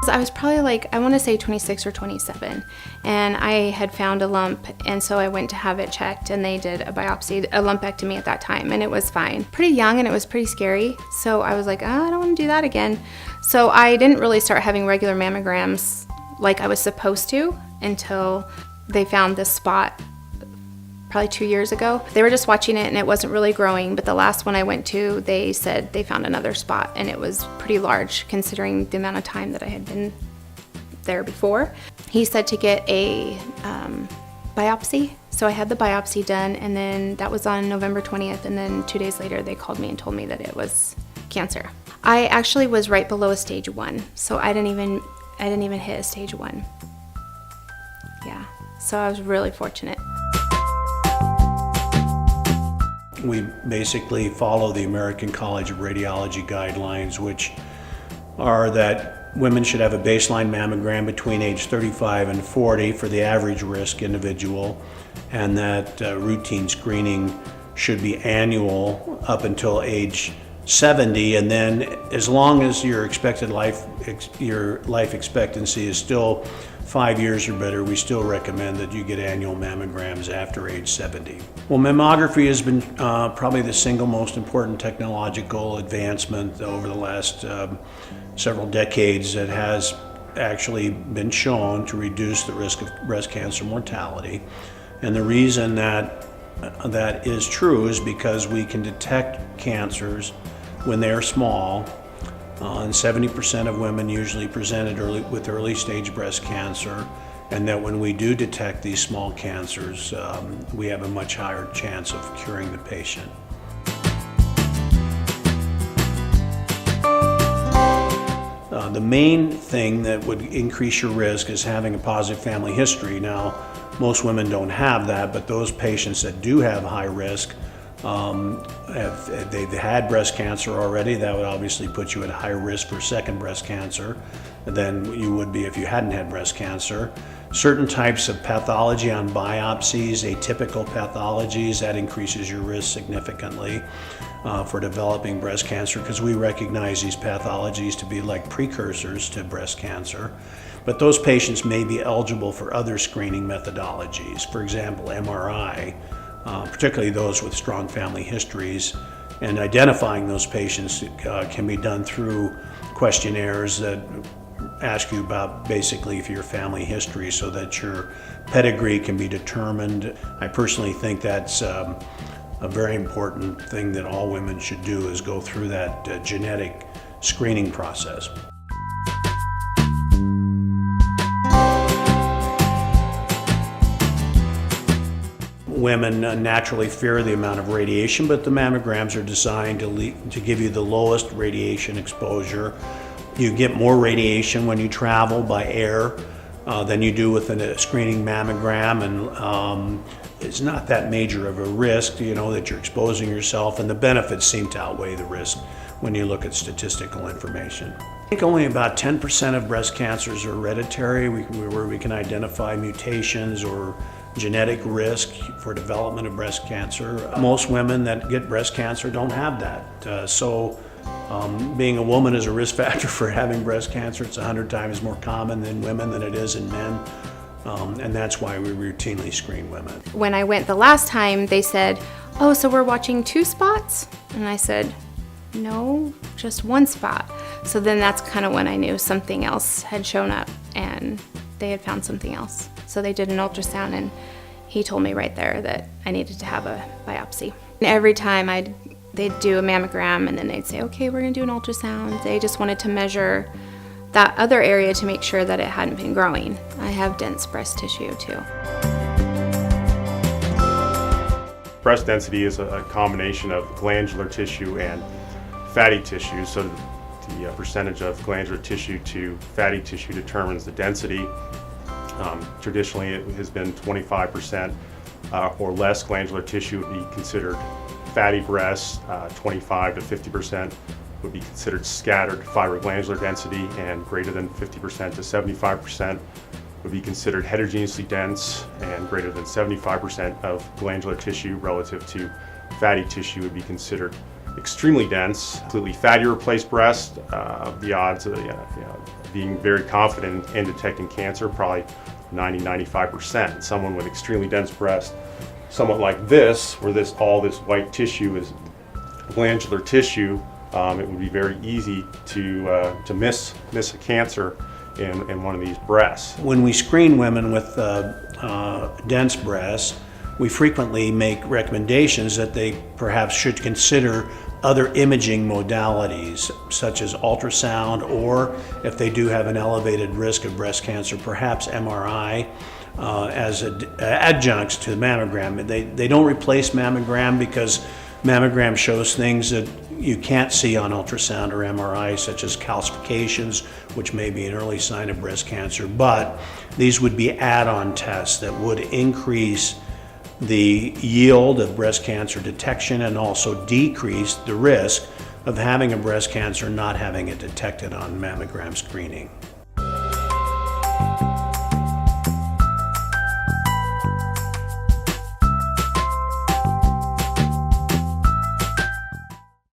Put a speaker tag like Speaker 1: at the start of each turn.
Speaker 1: I was probably like, I want to say 26 or 27, and I had found a lump, and so I went to have it checked, and they did a biopsy, a lumpectomy at that time, and it was fine. Pretty young, and it was pretty scary, so I was like, oh, I don't want to do that again. So I didn't really start having regular mammograms like I was supposed to until they found this spot probably 2 years ago. They were just watching it and it wasn't really growing, but the last one I went to, they said they found another spot and it was pretty large considering the amount of time that I had been there before. He said to get a biopsy. So I had the biopsy done, and then that was on November 20th, and then 2 days later they called me and told me that it was cancer. I actually was right below a stage 1, so I didn't even hit a stage 1. Yeah, so I was really fortunate.
Speaker 2: We basically follow the American College of Radiology guidelines, which are that women should have a baseline mammogram between age 35 and 40 for the average risk individual, and that routine screening should be annual up until age 70, and then as long as your expected life expectancy is still 5 years or better, we still recommend that you get annual mammograms after age 70. Well, mammography has been probably the single most important technological advancement over the last several decades that has actually been shown to reduce the risk of breast cancer mortality. And the reason that is true is because we can detect cancers when they are small, and 70% of women usually presented with early stage breast cancer, and that when we do detect these small cancers, we have a much higher chance of curing the patient. The main thing that would increase your risk is having a positive family history. Now, most women don't have that, but those patients that do have high risk, if they've had breast cancer already, that would obviously put you at a higher risk for second breast cancer than you would be if you hadn't had breast cancer. Certain types of pathology on biopsies, atypical pathologies, that increases your risk significantly for developing breast cancer, because we recognize these pathologies to be like precursors to breast cancer. But those patients may be eligible for other screening methodologies, for example, MRI, particularly those with strong family histories. And identifying those patients can be done through questionnaires that ask you about basically for your family history so that your pedigree can be determined. I personally think that's a very important thing that all women should do, is go through that genetic screening process. Women naturally fear the amount of radiation, but the mammograms are designed to give you the lowest radiation exposure. You get more radiation when you travel by air than you do with a screening mammogram, and it's not that major of a risk, that you're exposing yourself, and the benefits seem to outweigh the risk when you look at statistical information. I think only about 10% of breast cancers are hereditary, where we can identify mutations or genetic risk for development of breast cancer. Most women that get breast cancer don't have that. So being a woman is a risk factor for having breast cancer. It's 100 times more common in women than it is in men. And that's why we routinely screen women.
Speaker 1: When I went the last time, they said, oh, so we're watching 2 spots? And I said, no, just 1 spot. So then that's kind of when I knew something else had shown up and they had found something else. So they did an ultrasound, and he told me right there that I needed to have a biopsy. And every time they'd do a mammogram, and then they'd say, okay, we're gonna do an ultrasound. They just wanted to measure that other area to make sure that it hadn't been growing. I have dense breast tissue too.
Speaker 3: Breast density is a combination of glandular tissue and fatty tissue. So the percentage of glandular tissue to fatty tissue determines the density. Traditionally, it has been 25% or less glandular tissue would be considered fatty breasts. 25 to 50% would be considered scattered fibroglandular density, and greater than 50% to 75% would be considered heterogeneously dense, and greater than 75% of glandular tissue relative to fatty tissue would be considered extremely dense. Completely fatty replaced breast, the odds of being very confident in detecting cancer, probably 90-95%. Someone with extremely dense breast, somewhat like this, where all this white tissue is glandular tissue, it would be very easy to miss a cancer in one of these breasts.
Speaker 2: When we screen women with dense breasts, we frequently make recommendations that they perhaps should consider other imaging modalities, such as ultrasound, or if they do have an elevated risk of breast cancer, perhaps MRI as adjuncts to the mammogram. They don't replace mammogram because mammogram shows things that you can't see on ultrasound or MRI, such as calcifications, which may be an early sign of breast cancer, but these would be add-on tests that would increase the yield of breast cancer detection and also decrease the risk of having a breast cancer not having it detected on mammogram screening.